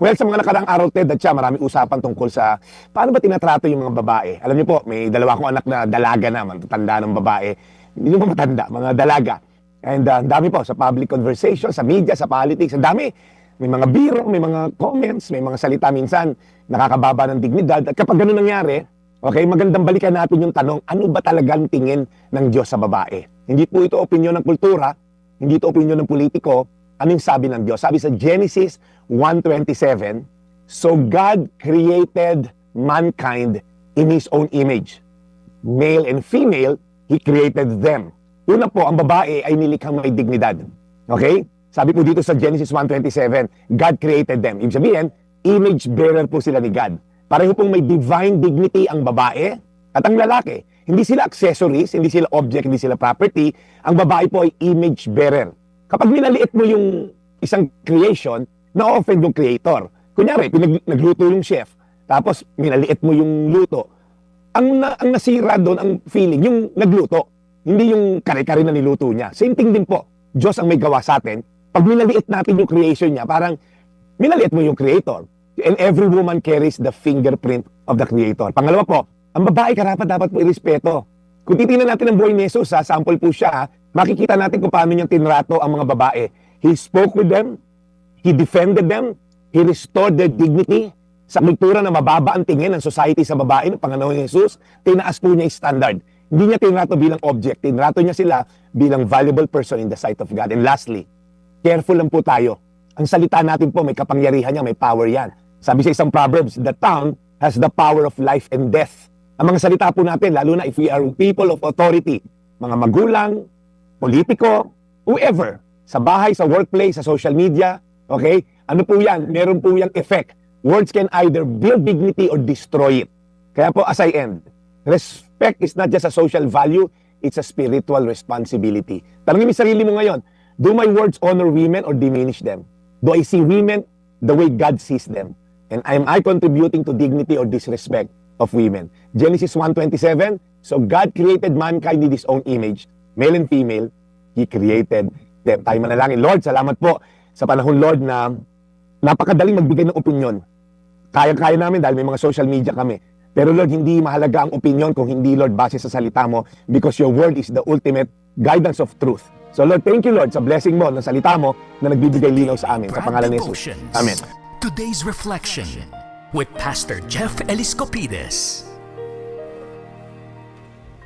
Well, sa mga nakaraang araw, Ted, at siya, maraming usapan tungkol sa paano ba tinatrato yung mga babae. Alam niyo po, may dalawa akong anak na dalaga na, matatanda ng babae. Hindi naman matanda, mga dalaga. And ang dami po sa public conversation, sa media, sa politics, ang dami. May mga biro, may mga comments, may mga salita minsan nakakababa ng dignidad. At kapag ganun nangyari, okay, magandang balikan natin yung tanong, ano ba talagang tingin ng Diyos sa babae? Hindi po ito opinyon ng kultura, hindi ito opinyon ng politiko. Ano yung sabi ng Diyos? Sabi sa Genesis 1:27, "So God created mankind in His own image. Male and female, He created them." Una po, ang babae ay nilikhang may dignidad. Okay? Sabi po dito sa Genesis 1:27, God created them. Ibig sabihin, image bearer po sila ni God. Pareho pong may divine dignity ang babae at ang lalaki. Hindi sila accessories, hindi sila object, hindi sila property. Ang babae po ay image bearer. Kapag minaliit mo yung isang creation, na-offend yung creator. Kunyari, nagluto yung chef, tapos minaliit mo yung luto. Ang nasira doon, ang feeling, yung nagluto, hindi yung kare-kare na niluto niya. Same thing din po. Diyos ang may gawa sa atin. Pag minaliit natin yung creation niya, parang minaliit mo yung creator. And every woman carries the fingerprint of the creator. Pangalawa po, ang babae dapat po irespeto. Kung titingnan natin ang buhay ni Jesus, sample po siya, makikita natin kung paano niyang tinrato ang mga babae. He spoke with them, He defended them, He restored their dignity. Sa kultura na mababa ang tingin ng society sa babae ng panganahon ni Jesus, tinaas po niya yung standard. Hindi niya tinrato bilang object, tinrato niya sila bilang valuable person in the sight of God. And lastly, careful lang po tayo. Ang salita natin po, may kapangyarihan niya, may power yan. Sabi sa isang Proverbs, the tongue has the power of life and death. Ang mga salita po natin, lalo na if we are people of authority, mga magulang, politiko, whoever, sa bahay, sa workplace, sa social media, okay? Ano po yan? Meron po yung effect. Words can either build dignity or destroy it. Kaya po, as I end, respect is not just a social value, it's a spiritual responsibility. Tanungin mo sarili mo ngayon, do my words honor women or diminish them? Do I see women the way God sees them? And am I contributing to dignity or disrespect of women? Genesis 1:27, so God created mankind in His own image. Male and female, He created them. Tayo manalangin. Lord, salamat po sa panahon, Lord, na napakadaling magbigay ng opinion. Kaya-kaya namin dahil may mga social media kami. Pero Lord, hindi mahalaga ang opinion kung hindi, Lord, base sa salita mo because your word is the ultimate guidance of truth. So Lord, thank you, Lord, sa blessing mo, ng salita mo na nagbibigay linaw sa amin. Sa pangalan ni Jesus. Amen. Today's Reflection with Pastor Jeff Eliscopides.